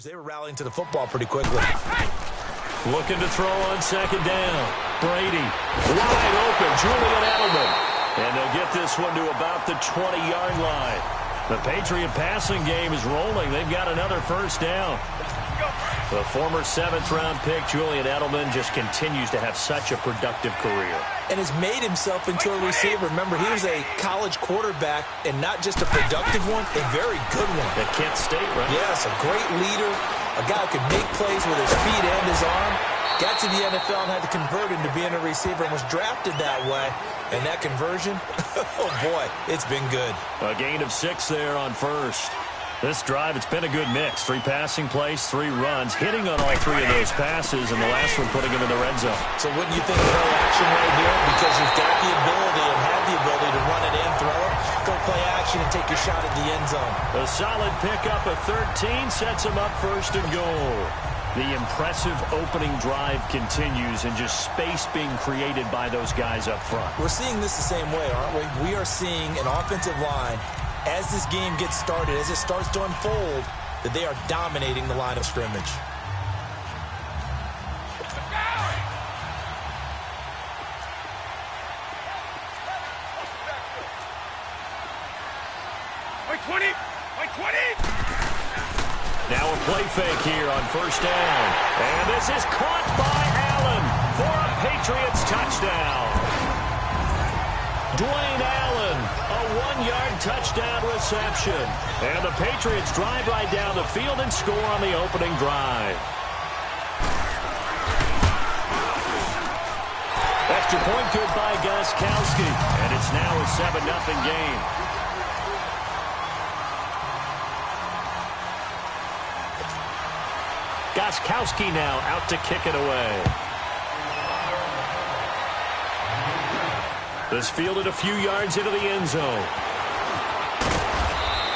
They were rallying to the football pretty quickly. Looking to throw on second down. Brady, wide open, Julian Edelman. And they'll get this one to about the 20-yard line. The Patriot passing game is rolling. They've got another first down. The former 7th-round pick, Julian Edelman, just continues to have such a productive career. And has made himself into a receiver. Remember, he was a college quarterback, and not just a productive one, a very good one. At Kent State, right? Yes, a great leader, a guy who could make plays with his feet and his arm. Got to the NFL and had to convert into being a receiver and was drafted that way. And that conversion, oh boy, it's been good. A gain of 6 there on first. This drive, it's been a good mix. 3 passing plays, 3 runs, hitting on all 3 of those passes, and the last one putting him in the red zone. So wouldn't you think play action right here? Because you've got the ability and have the ability to run it in, throw it, go play action and take your shot at the end zone. A solid pickup of 13 sets him up first and goal. The impressive opening drive continues, and just space being created by those guys up front. We're seeing this the same way, aren't we? We are seeing an offensive line, as this game gets started, as it starts to unfold, that they are dominating the line of scrimmage. Now a play fake here on first down. And this is caught by Allen for a Patriots touchdown. Dwayne Allen, a 1-yard touchdown reception. And the Patriots drive right down the field and score on the opening drive. Extra point good by Gostkowski. And it's now a 7-0 game. Gostkowski now out to kick it away. This fielded a few yards into the end zone.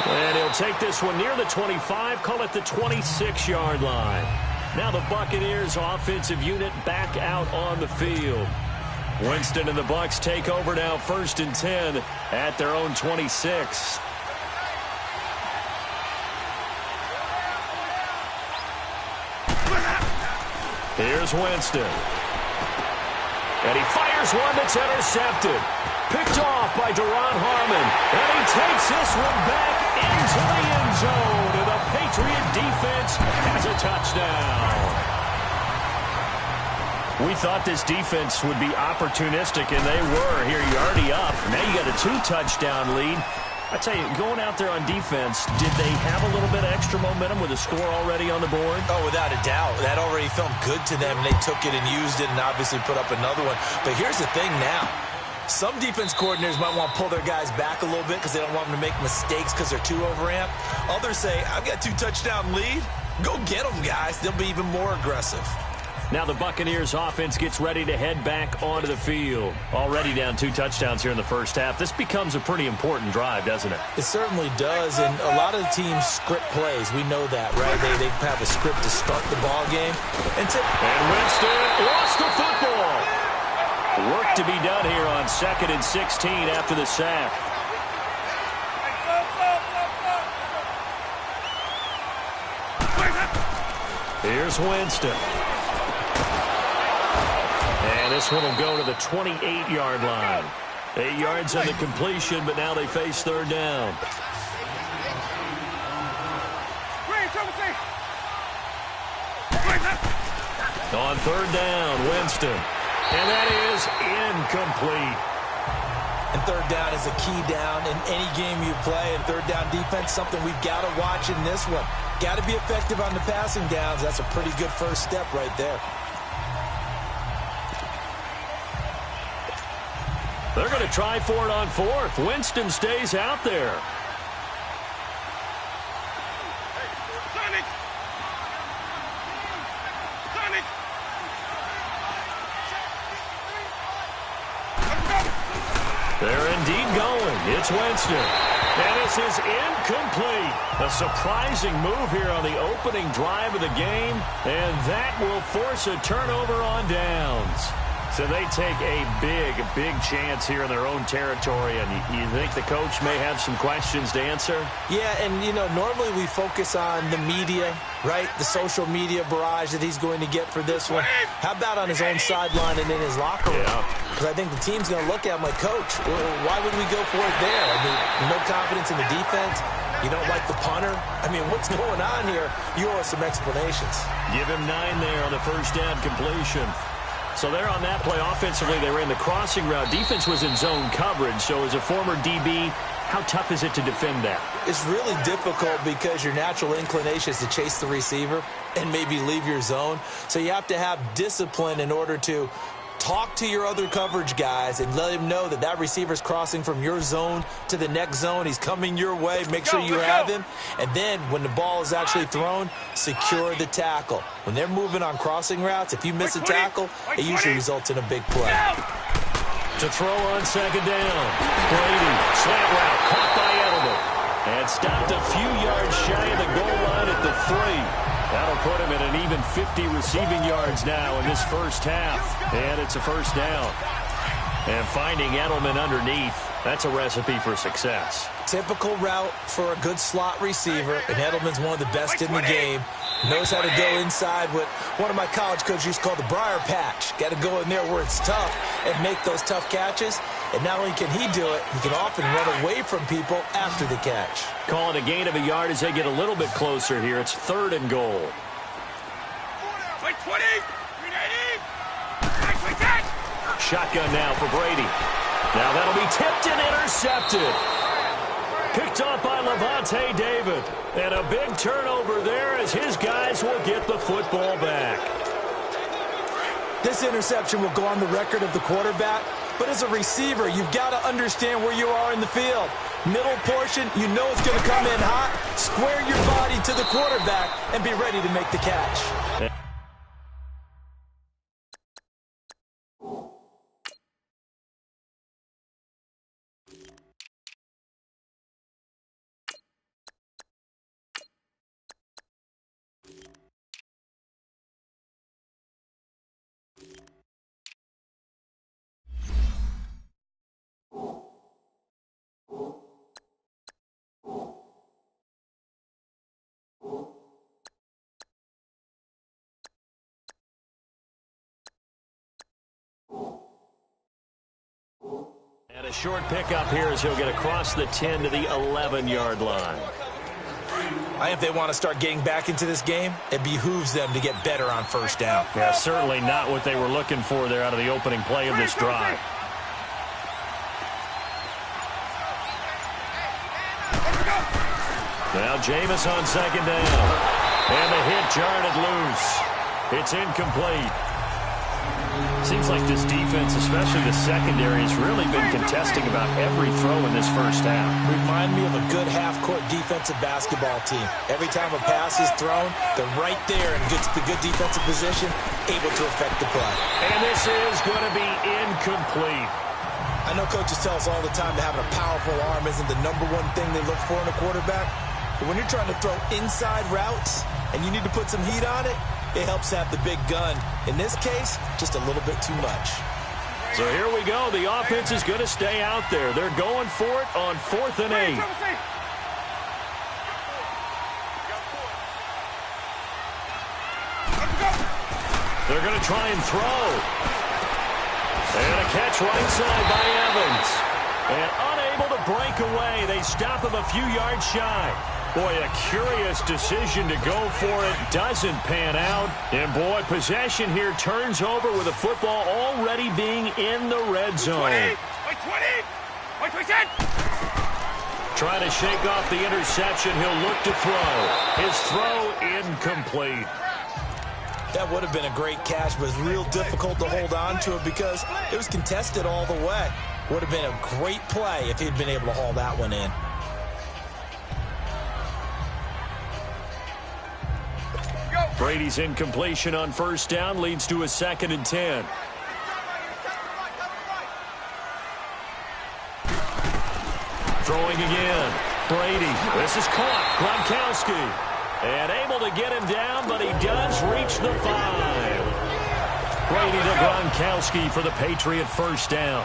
And he'll take this one near the 25, call it the 26-yard line. Now the Buccaneers offensive unit back out on the field. Winston and the Bucs take over now, 1st and 10 at their own 26. Here's Winston. And he fires one that's intercepted. Picked off by Duron Harmon. And he takes this one back into the end zone. And the Patriot defense has a touchdown. We thought this defense would be opportunistic, and they were. Here, you're already up. Now you got a 2-touchdown lead. I tell you, going out there on defense, did they have a little bit of extra momentum with a score already on the board? Oh, without a doubt. That already felt good to them, and they took it and used it and obviously put up another one. But here's the thing now. Some defense coordinators might want to pull their guys back a little bit because they don't want them to make mistakes because they're too overamped. Others say, I've got a 2-touchdown lead. Go get them, guys. They'll be even more aggressive. Now the Buccaneers offense gets ready to head back onto the field. Already down 2 touchdowns here in the first half. This becomes a pretty important drive, doesn't it? It certainly does, and a lot of the teams script plays. We know that, right? They have a script to start the ball game. And Winston lost the football. Work to be done here on 2nd and 16 after the sack. Here's Winston. And this one will go to the 28-yard line. 8 yards on the completion, but now they face 3rd down. On 3rd down, Winston. And that is incomplete. And 3rd down is a key down in any game you play. And 3rd down defense, something we've got to watch in this one. Got to be effective on the passing downs. That's a pretty good first step right there. They're going to try for it on 4th. Winston stays out there. They're indeed going. It's Winston. And this is incomplete. A surprising move here on the opening drive of the game. And that will force a turnover on downs. So they take a big chance here in their own territory, and you think the coach may have some questions to answer? Yeah, and, you know, normally we focus on the media, right? The social media barrage that he's going to get for this one. How about on his own sideline and in his locker room? Because I think the team's going to look at him like, Coach, why would we go for it there? I mean, no confidence in the defense. You don't like the punter? I mean, what's going on here? You owe us some explanations. Give him 9 there on the first down completion. So there on that play, offensively, they ran the crossing route. Defense was in zone coverage. So as a former DB, how tough is it to defend that? It's really difficult because your natural inclination is to chase the receiver and maybe leave your zone. So you have to have discipline in order to talk to your other coverage guys and let him know that that receiver's crossing from your zone to the next zone. He's coming your way. Make sure you have him. And then when the ball is actually thrown, secure the tackle. When they're moving on crossing routes, if you miss a tackle, it usually results in a big play. To throw on second down. Brady, slant route, caught by Edelman. And stopped a few yards shy of the goal line at the 3. That'll put him at an even 50 receiving yards now in this first half. And it's a first down. And finding Edelman underneath, that's a recipe for success. Typical route for a good slot receiver, and Edelman's one of the best in the game. Knows how to go inside what one of my college coaches used to call the briar patch. Got to go in there where it's tough and make those tough catches. And not only can he do it, he can often run away from people after the catch. Calling a gain of a yard as they get a little bit closer here. It's 3rd and goal. Shotgun now for Brady. Now that'll be tipped and intercepted. Picked off by Levante David. And a big turnover there as his guys will get the football back. This interception will go on the record of the quarterback. But as a receiver, you've got to understand where you are in the field. Middle portion, you know it's going to come in hot. Square your body to the quarterback and be ready to make the catch. And a short pickup here as he'll get across the 10 to the 11-yard line. I think if they want to start getting back into this game, it behooves them to get better on first down. Yeah, certainly not what they were looking for there out of the opening play of this drive. Now Jameis on second down. And the hit jarred it loose. It's incomplete. Seems like this defense, especially the secondary, has really been contesting about every throw in this first half. Remind me of a good half-court defensive basketball team. Every time a pass is thrown, they're right there in the good defensive position, able to affect the play. And this is going to be incomplete. I know coaches tell us all the time that having a powerful arm isn't the #1 thing they look for in a quarterback. But when you're trying to throw inside routes and you need to put some heat on it, it helps have the big gun. In this case, just a little bit too much. So here we go. The offense is going to stay out there. They're going for it on 4th and 8. They're going to try and throw. And a catch right side by Evans. And unable to break away. They stop him a few yards shy. Boy, a curious decision to go for it. Doesn't pan out. And, boy, possession here turns over with the football already being in the red zone. Trying to shake off the interception. He'll look to throw. His throw incomplete. That would have been a great catch, but it's real difficult to hold on to it because it was contested all the way. Would have been a great play if he'd been able to haul that one in. Brady's incompletion on first down leads to a 2nd and 10. Throwing again. Brady. This is caught. Gronkowski. And able to get him down, but he does reach the 5. Brady to Gronkowski for the Patriot first down.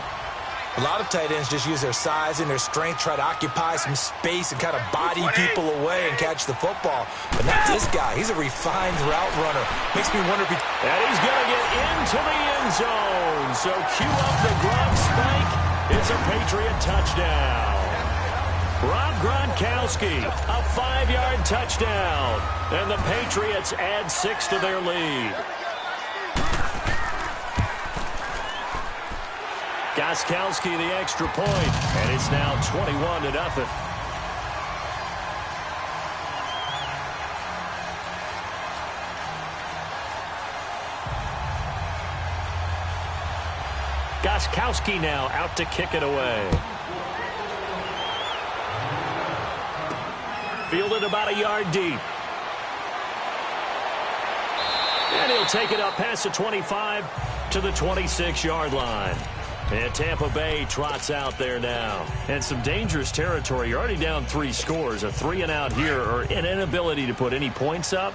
A lot of tight ends just use their size and their strength, try to occupy some space and kind of body people away and catch the football. But not this guy. He's a refined route runner. Makes me wonder if he... And he's going to get into the end zone. So cue up the Gronk spike. It's a Patriot touchdown. Rob Gronkowski, a 5-yard touchdown. And the Patriots add 6 to their lead. Gostkowski the extra point, and it's now 21-0. Gostkowski now out to kick it away. Fielded about a yard deep. And he'll take it up past the 25 to the 26-yard line. And Tampa Bay trots out there now. And some dangerous territory. You're already down 3 scores. A 3-and-out here or an inability to put any points up.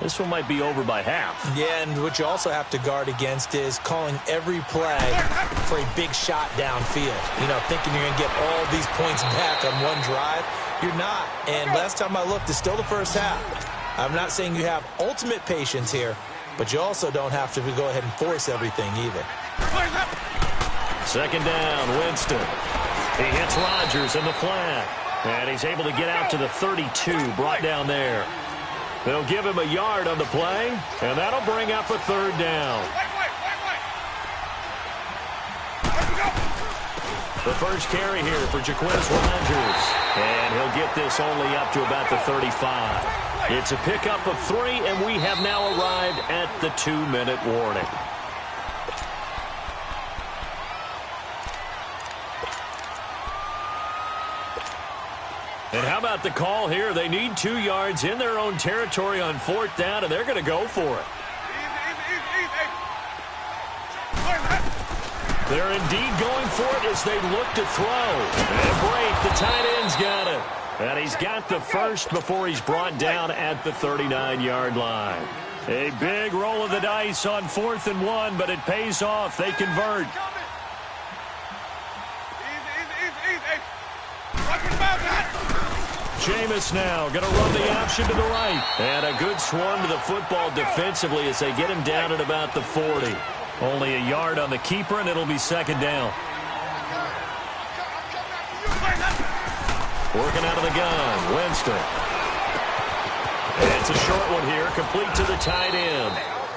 This one might be over by half. Yeah, and what you also have to guard against is calling every play for a big shot downfield. You know, thinking you're going to get all these points back on one drive. You're not. And last time I looked, it's still the first half. I'm not saying you have ultimate patience here, but you also don't have to go ahead and force everything either. Second down, Winston. He hits Rodgers in the flat. And he's able to get out to the 32, brought down there. They'll give him a yard on the play, and that'll bring up a third down. The first carry here for Jaquez Rodgers. And he'll get this only up to about the 35. It's a pickup of 3, and we have now arrived at the 2-minute warning. And how about the call here? They need 2 yards in their own territory on 4th down, and they're going to go for it. They're indeed going for it as they look to throw. And break, the tight end's got it. And he's got the first before he's brought down at the 39-yard line. A big roll of the dice on 4th and 1, but it pays off. They convert. Jameis now going to run the option to the right. And a good swarm to the football defensively as they get him down at about the 40. Only a yard on the keeper, and it'll be second down. Working out of the gun, Winston. And it's a short one here, complete to the tight end.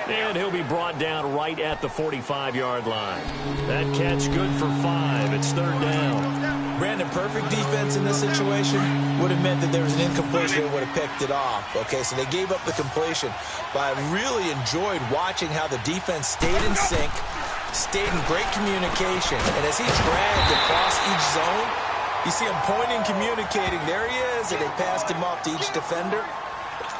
And he'll be brought down right at the 45-yard line. That catch good for 5. It's third down. Brandon, perfect defense in this situation would have meant that there was an incompletion that would have picked it off. Okay, so they gave up the completion. But I really enjoyed watching how the defense stayed in sync, stayed in great communication. And as he dragged across each zone, you see him pointing, communicating. There he is, and they passed him off to each defender.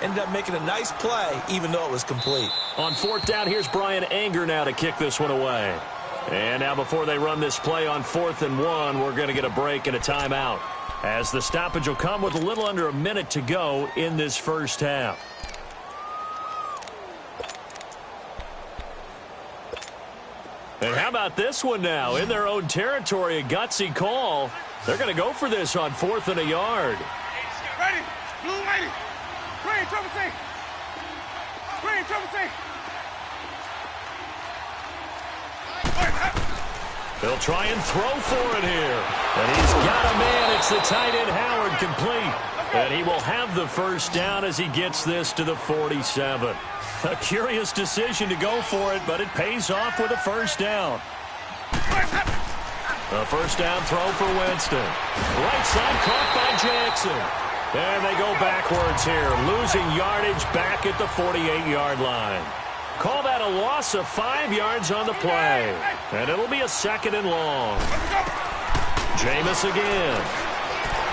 Ended up making a nice play, even though it was complete. On 4th down, here's Brian Anger now to kick this one away. And now before they run this play on 4th and 1, we're going to get a break and a timeout, as the stoppage will come with a little under a minute to go in this first half. And how about this one now? In their own territory, a gutsy call. They're going to go for this on 4th and a yard. Ready, blue lady. Green, triple C. Green, triple C. They'll try and throw for it here. And he's got a man. It's the tight end, Howard, complete. And he will have the first down as he gets this to the 47. A curious decision to go for it, but it pays off with a first down. A first down throw for Winston. Right side caught by Jackson. And they go backwards here, losing yardage back at the 48-yard line. Call that a loss of 5 yards on the play. And it'll be a second and long. Jameis again.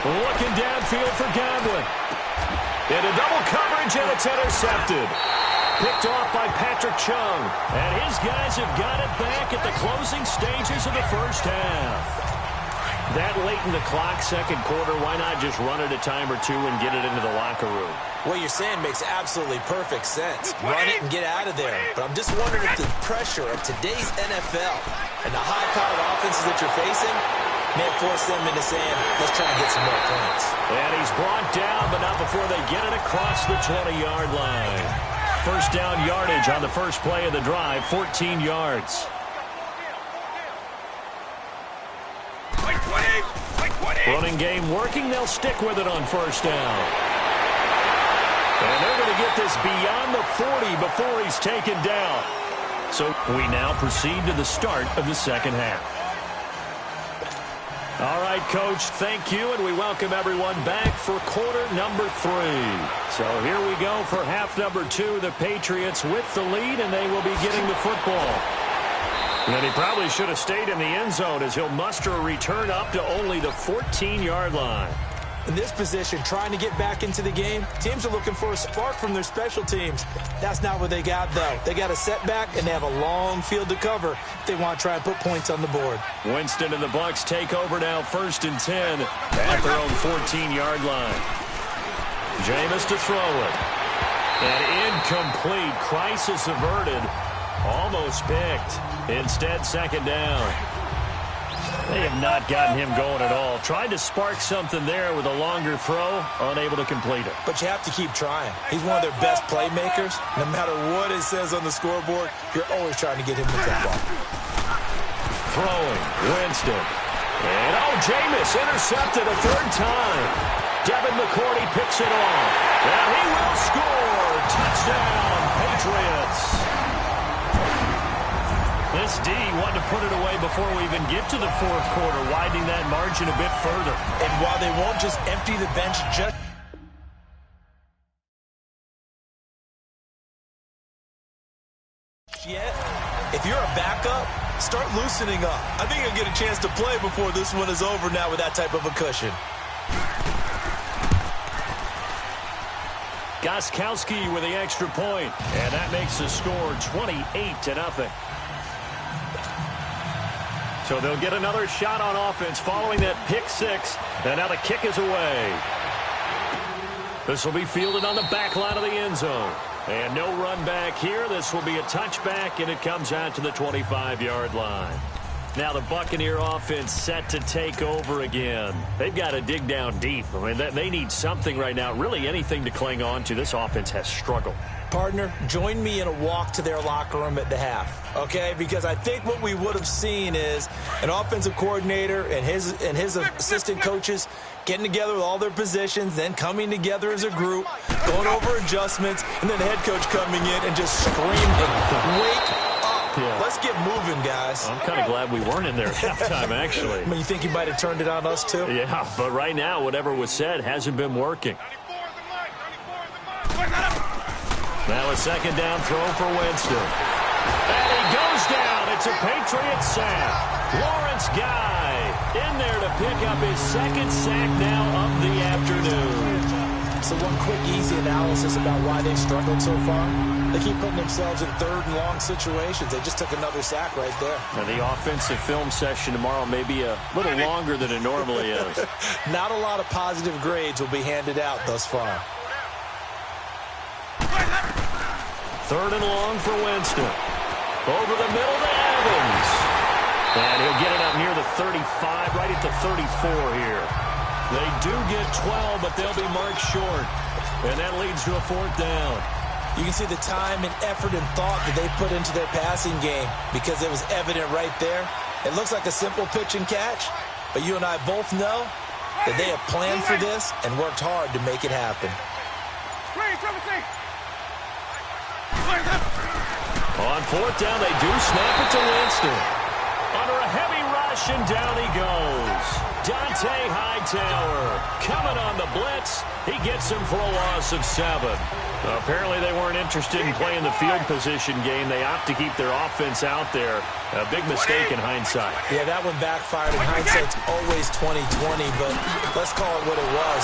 Looking downfield for Godwin. Into double coverage, and it's intercepted. Picked off by Patrick Chung. And his guys have got it back at the closing stages of the first half. That late in the clock, second quarter, why not just run it a time or two and get it into the locker room? What you're saying makes absolutely perfect sense. Run it and get out of there. But I'm just wondering if the pressure of today's NFL and the high-powered offenses that you're facing may force them into saying, let's try and get some more points. And he's brought down, but not before they get it across the 20-yard line. First down yardage on the first play of the drive, 14 yards. Running game working. They'll stick with it on first down. And they're going to get this beyond the 40 before he's taken down. So we now proceed to the start of the second half. All right, Coach, thank you, and we welcome everyone back for quarter number 3. So here we go for half number 2. The Patriots with the lead, and they will be getting the football. And he probably should have stayed in the end zone as he'll muster a return up to only the 14-yard line. In this position, trying to get back into the game, teams are looking for a spark from their special teams. That's not what they got, though. They got a setback, and they have a long field to cover if they want to try and put points on the board. Winston and the Bucs take over now, 1st and 10 at their own 14-yard line. Jameis to throw it. And incomplete. Crisis averted. Almost picked. Instead, second down. They have not gotten him going at all. Tried to spark something there with a longer throw, unable to complete it. But you have to keep trying. He's one of their best playmakers. No matter what it says on the scoreboard, you're always trying to get him the football. Throwing, Winston. And Jameis intercepted a third time. Devin McCourty picks it off. And he will score. Touchdown, Patriots. This D wanted to put it away before we even get to the fourth quarter, widening that margin a bit further. And while they won't just empty the bench just yet, if you're a backup, start loosening up. I think you'll get a chance to play before this one is over now with that type of a cushion. Gostkowski with the extra point, and that makes the score 28-0. So they'll get another shot on offense following that pick six, and now the kick is away. This will be fielded on the back line of the end zone. And no run back here. This will be a touchback, and it comes out to the 25-yard line. Now the Buccaneer offense set to take over again. They've got to dig down deep. I mean, they need something right now, really anything to cling on to. This offense has struggled. Partner, join me in a walk to their locker room at the half, okay? Because I think what we would have seen is an offensive coordinator and his assistant coaches getting together with all their positions, then coming together as a group, going over adjustments, and then the head coach coming in and just screaming, wake up. Yeah. Let's get moving, guys. I'm kind of glad we weren't in there at halftime, actually. I mean, you think he might have turned it on us, too? Yeah, but right now, whatever was said hasn't been working. Now a second down throw for Winston. And he goes down. It's a Patriot sack. Lawrence Guy in there to pick up his second sack now of the afternoon. So one quick, easy analysis about why they've struggled so far. They keep putting themselves in third and long situations. They just took another sack right there. And the offensive film session tomorrow may be a little longer than it normally is. Not a lot of positive grades will be handed out thus far. Third and long for Winston. Over the middle to Evans. And he'll get it up near the 35, right at the 34 here. They do get 12, but they'll be marked short. And that leads to a fourth down. You can see the time and effort and thought that they put into their passing game because it was evident right there. It looks like a simple pitch and catch, but you and I both know that they have planned for this and worked hard to make it happen. On fourth down, they do snap it to Winston. Under a heavy rush, and down he goes. Dante Hightower coming on the blitz. He gets him for a loss of 7. Apparently they weren't interested in playing the field position game. They opt to keep their offense out there. A big mistake in hindsight. Yeah, that one backfired. In hindsight's always 20/20, but let's call it what it was.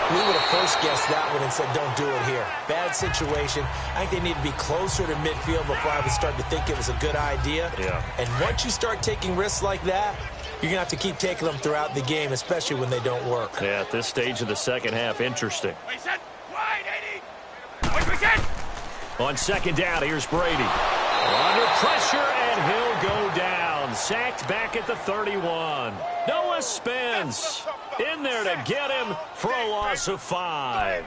We would have first guessed that one and said, don't do it here. Bad situation. I think they need to be closer to midfield before I would start to think it was a good idea. Yeah. And once you start taking risks like that, you're going to have to keep taking them throughout the game, especially when they don't work. Yeah, at this stage of the second half, interesting. Wait, set. Wide, 80. Wait, set. On second down, here's Brady. Under pressure, and he'll go down. Sacked back at the 31. Noah Spence in there to get him for a loss of 5.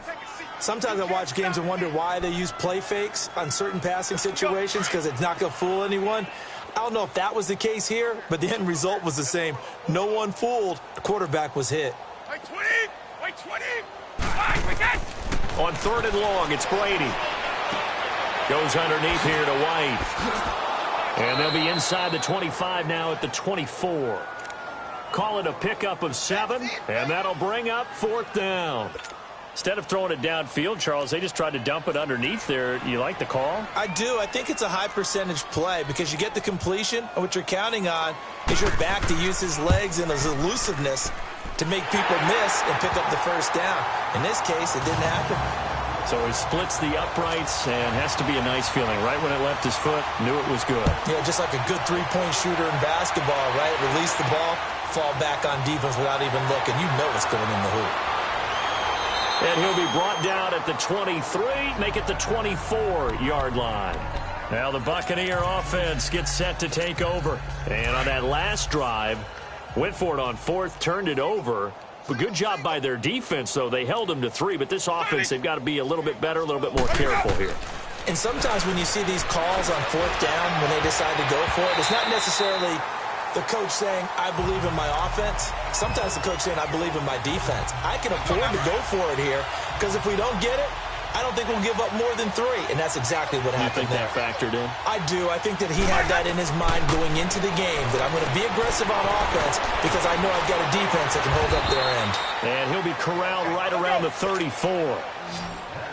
Sometimes I watch games and wonder why they use play fakes on certain passing situations because it's not going to fool anyone. I don't know if that was the case here, but the end result was the same. No one fooled. The quarterback was hit. Wait, 20. Wait, 20. Wide, wait, set. On third and long, it's Brady. Goes underneath here to White. And they'll be inside the 25 now at the 24. Call it a pickup of 7, and that'll bring up fourth down. Instead of throwing it downfield, Charles, they just tried to dump it underneath there. You like the call? I do. I think it's a high-percentage play because you get the completion, and what you're counting on is your back to use his legs and his elusiveness to make people miss and pick up the first down. In this case, it didn't happen. So he splits the uprights and has to be a nice feeling. Right when it left his foot, knew it was good. Yeah, just like a good three-point shooter in basketball, right? Release the ball, fall back on defense without even looking. You know it's going in the hoop. And he'll be brought down at the 23, make it the 24-yard line. Now the Buccaneer offense gets set to take over. And on that last drive, went for it on fourth, turned it over. A good job by their defense, though. They held them to 3, but this offense, they've got to be a little bit better, a little bit more careful here. And sometimes when you see these calls on fourth down, when they decide to go for it, it's not necessarily the coach saying, I believe in my offense. Sometimes the coach saying, I believe in my defense. I can afford to go for it here because if we don't get it, I don't think we'll give up more than 3. And that's exactly what happened there. You think that factored in? I do. I think that he had that in his mind going into the game, that I'm going to be aggressive on offense because I know I've got a defense that can hold up their end. And he'll be corralled right around the 34.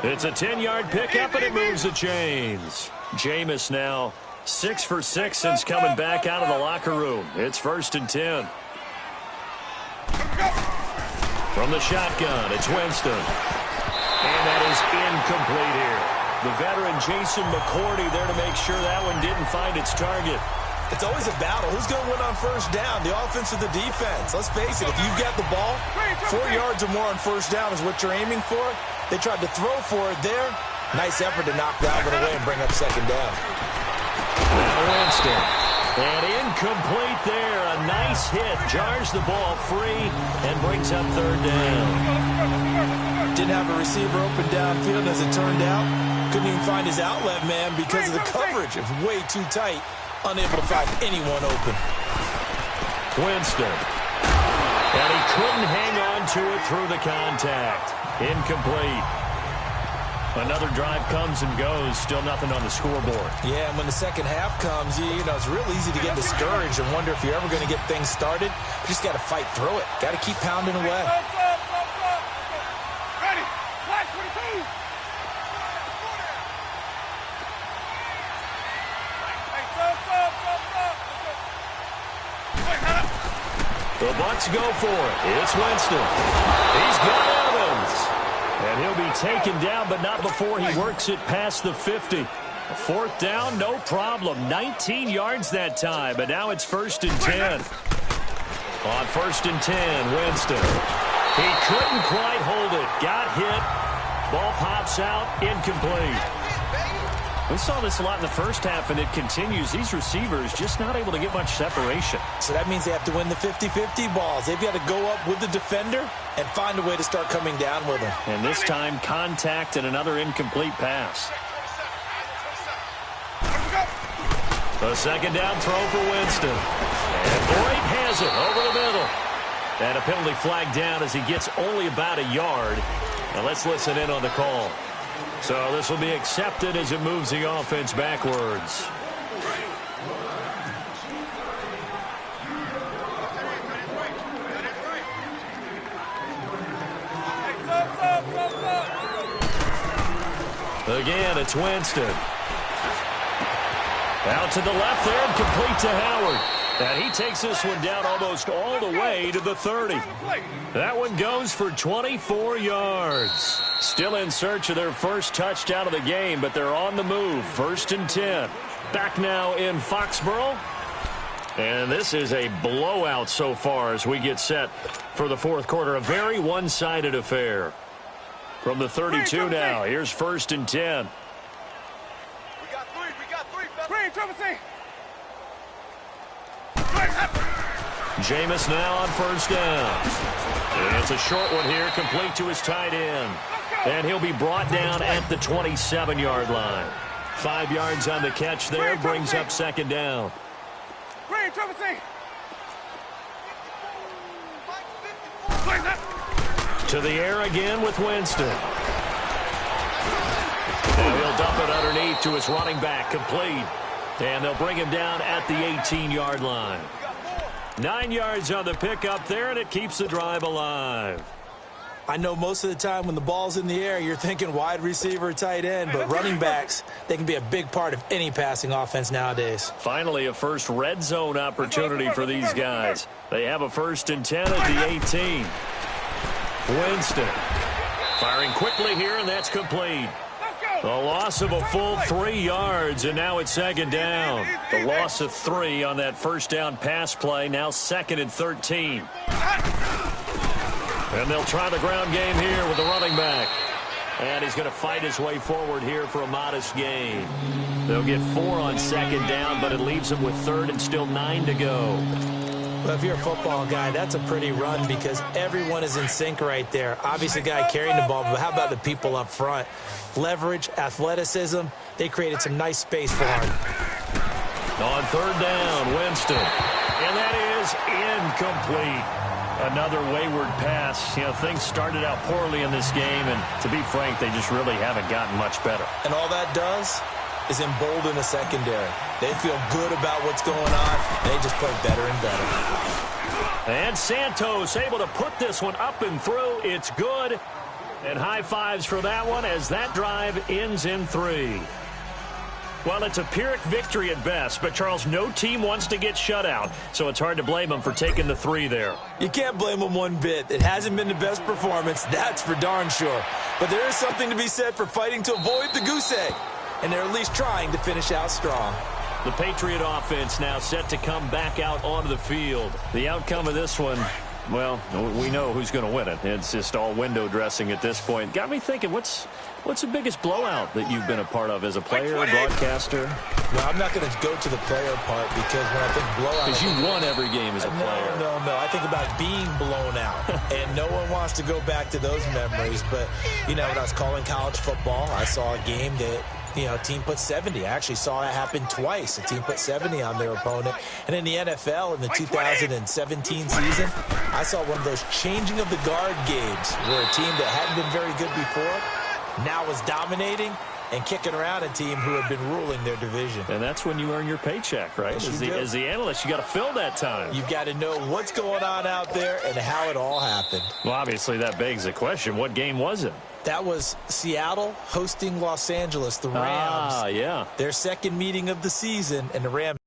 It's a 10-yard pickup, and it moves the chains. Jameis now 6 for 6 since coming back out of the locker room. It's 1st and 10. From the shotgun, it's Winston. And that is incomplete here. The veteran Jason McCourty there to make sure that one didn't find its target. It's always a battle. Who's going to win on first down, the offense or the defense? Let's face it, if you've got the ball, 4 yards or more on first down is what you're aiming for. They tried to throw for it there. Nice effort to knock Dalvin away and bring up second down. Now Winston. And incomplete there. A nice hit. Jars the ball free and brings up third down. Didn't have a receiver open downfield, as it turned out. Couldn't even find his outlet man because of the coverage. It was way too tight. Unable to find anyone open. Winston. And he couldn't hang on to it through the contact. Incomplete. Another drive comes and goes. Still nothing on the scoreboard. Yeah, and when the second half comes, you know, it's real easy to get discouraged and wonder if you're ever going to get things started. You just got to fight through it. Got to keep pounding away. Ready. Flag 22. The Bucs go for it. It's Winston. He's got Evans. And he'll be taken down, but not before he works it past the 50. Fourth down, no problem. 19 yards that time, but now it's 1st and 10. On 1st and 10, Winston. He couldn't quite hold it. Got hit. Ball pops out, incomplete. We saw this a lot in the first half, and it continues. These receivers just not able to get much separation. So that means they have to win the 50-50 balls. They've got to go up with the defender and find a way to start coming down with him. And this time, contact and another incomplete pass. A second down throw for Winston. And Boyd has it over the middle. And a penalty flag down as he gets only about a yard. Now let's listen in on the call. So this will be accepted as it moves the offense backwards. Again, it's Winston. Out to the left there and complete to Howard. And he takes this one down almost all the way to the 30. That one goes for 24 yards. Still in search of their first touchdown of the game, but they're on the move. 1st and 10. Back now in Foxborough. And this is a blowout so far as we get set for the fourth quarter. A very one-sided affair. From the 32 now, here's 1st and 10. We got three. Green, trouble C. Jameis now on 1st down. And it's a short one here, complete to his tight end. And he'll be brought down at the 27-yard line. 5 yards on the catch there, brings up 2nd down. Green, trouble C. To the air again with Winston. And he'll dump it underneath to his running back, complete. And they'll bring him down at the 18-yard line. 9 yards on the pickup there, and it keeps the drive alive. I know most of the time when the ball's in the air, you're thinking wide receiver, tight end, but running backs, they can be a big part of any passing offense nowadays. Finally, a first red zone opportunity for these guys. They have a 1st and 10 at the 18. Winston firing quickly here, and that's complete. A loss of a full 3 yards, and now it's 2nd down. The loss of 3 on that 1st down pass play, now 2nd and 13. And they'll try the ground game here with the running back. And he's going to fight his way forward here for a modest gain. They'll get 4 on 2nd down, but it leaves them with 3rd and still 9 to go. Well, if you're a football guy, that's a pretty run because everyone is in sync right there. Obviously, the guy carrying the ball, but how about the people up front? Leverage, athleticism, they created some nice space for him. On 3rd down, Winston. And that is incomplete. Another wayward pass. You know, things started out poorly in this game, and to be frank, they just really haven't gotten much better. And all that does is embolden the secondary. They feel good about what's going on. They just play better and better. And Santos able to put this one up and through. It's good. And high fives for that one as that drive ends in 3. Well, it's a Pyrrhic victory at best, but, Charles, no team wants to get shut out, so it's hard to blame them for taking the 3 there. You can't blame them one bit. It hasn't been the best performance, that's for darn sure. But there is something to be said for fighting to avoid the goose egg, and they're at least trying to finish out strong. The Patriot offense now set to come back out onto the field. The outcome of this one, well, we know who's going to win it. It's just all window dressing at this point. Got me thinking, what's the biggest blowout that you've been a part of as a player, a broadcaster? Well, I'm not going to go to the player part because when I think blowout... Because you won every game as a player. No. I think about being blown out. And no one wants to go back to those memories. But, you know, when I was calling college football, I saw a game that... You know, a team put 70. I actually saw that happen twice. A team put 70 on their opponent. And in the NFL, in the 2017 season, I saw one of those changing of the guard games where a team that hadn't been very good before now was dominating and kicking around a team who had been ruling their division. And that's when you earn your paycheck, right? Yes, as the analyst, you got to fill that time. You've got to know what's going on out there and how it all happened. Well, obviously, that begs the question, what game was it? That was Seattle hosting Los Angeles, the Rams. Ah, yeah. Their second meeting of the season, and the Rams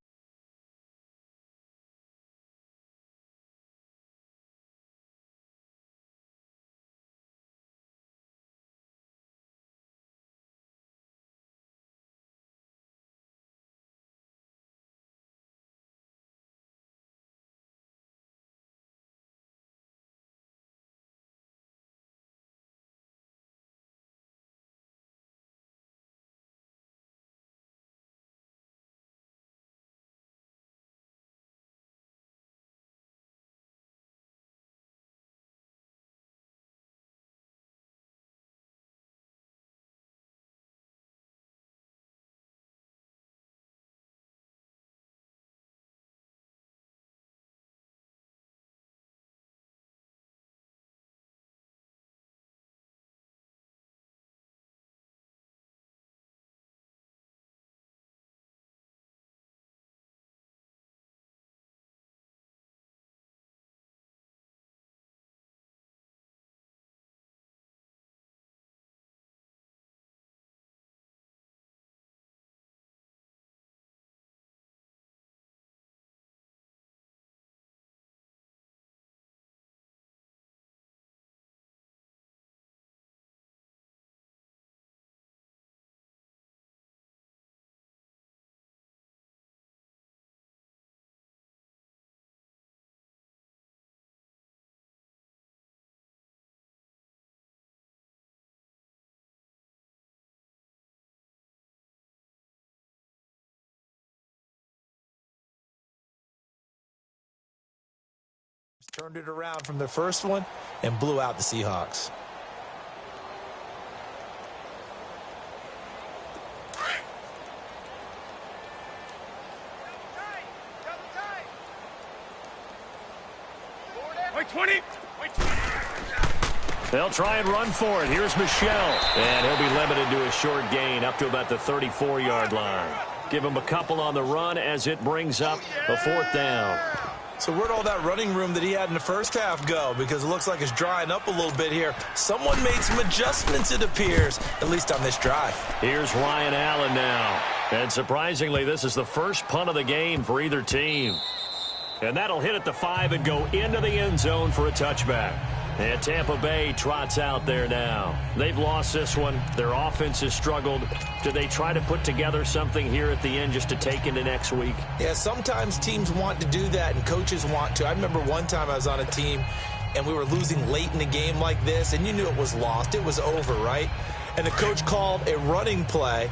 turned it around from their first one and blew out the Seahawks. Wait 20. Wait 20. They'll try and run for it. Here's Michelle. And he'll be limited to a short gain up to about the 34-yard line. Give him a couple on the run as it brings up a 4th down. So where'd all that running room that he had in the first half go? Because it looks like it's drying up a little bit here. Someone made some adjustments, it appears, at least on this drive. Here's Ryan Allen now. And surprisingly, this is the first punt of the game for either team. And that'll hit at the 5 and go into the end zone for a touchback. And Tampa Bay trots out there now. They've lost this one. Their offense has struggled. Do they try to put together something here at the end just to take into next week? Yeah, sometimes teams want to do that and coaches want to. I remember one time I was on a team and we were losing late in the game like this, and you knew it was lost. It was over, right? And the coach called a running play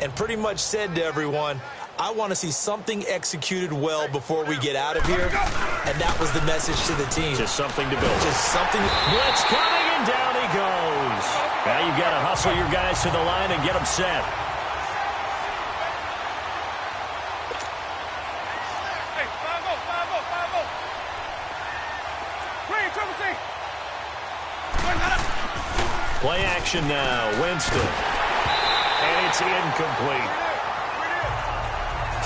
and pretty much said to everyone, I want to see something executed well before we get out of here. And that was the message to the team. Just something to build. Just something. Blitz coming, and down he goes. Now you've got to hustle your guys to the line and get them set. Hey, 5-0, 5-0, 5-0. Play action now. Winston. And it's incomplete.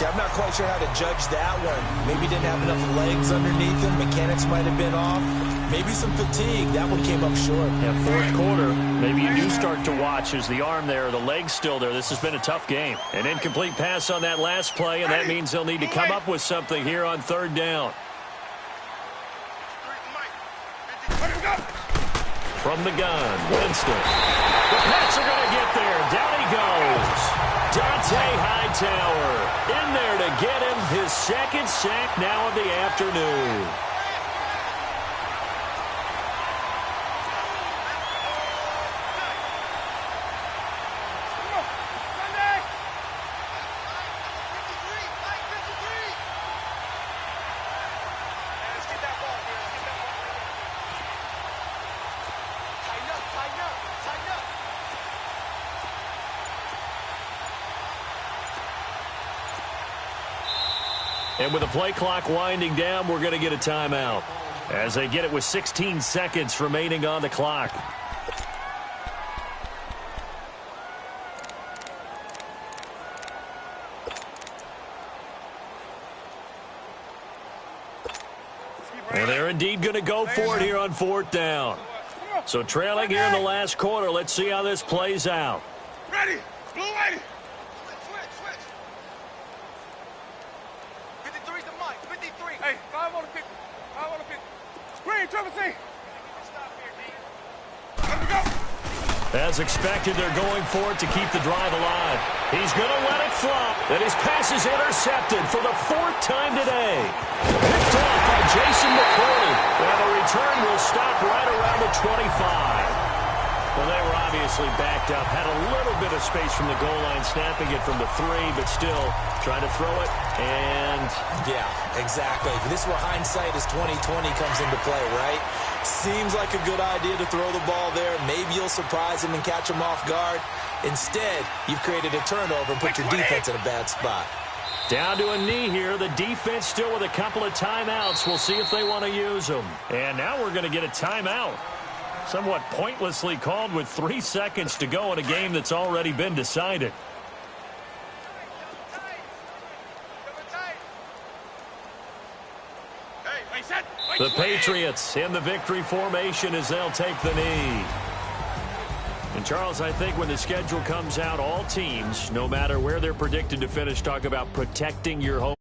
I'm not quite sure how to judge that one. Maybe didn't have enough legs underneath him. Mechanics might have been off. Maybe some fatigue. That one came up short. Yeah, 4th quarter. Maybe you do start to watch as the arm there, the leg's still there. This has been a tough game. An incomplete pass on that last play, and that means they'll need to come up with something here on 3rd down. From the gun, Winston. The Pats are going to get there. Down he goes. Dante Hightower in there to get him his 2nd sack now of the afternoon. And with the play clock winding down, we're going to get a timeout as they get it with 16 seconds remaining on the clock. And they're indeed going to go for it here on 4th down. So trailing here in the last quarter. Let's see how this plays out. Ready. Blue ready. Hey, 5 on the 50. 5 on the 50. Screen, Trevor C. Let me go. As expected, they're going for it to keep the drive alive. He's going to let it flop. And his pass is intercepted for the 4th time today. Picked off by Jason McCourty. And the return will stop right around the 25. Well, they were obviously backed up. Had a little bit of space from the goal line, snapping it from the 3, but still trying to throw it. And yeah, exactly. This is where hindsight is 20/20 comes into play, right? Seems like a good idea to throw the ball there. Maybe you'll surprise him and catch him off guard. Instead, you've created a turnover and put your defense in a bad spot. Down to a knee here. The defense still with a couple of timeouts. We'll see if they want to use them. And now we're going to get a timeout. Somewhat pointlessly called with 3 seconds to go in a game that's already been decided. The Patriots in the victory formation as they'll take the knee. And Charles, I think when the schedule comes out, all teams, no matter where they're predicted to finish, talk about protecting your home.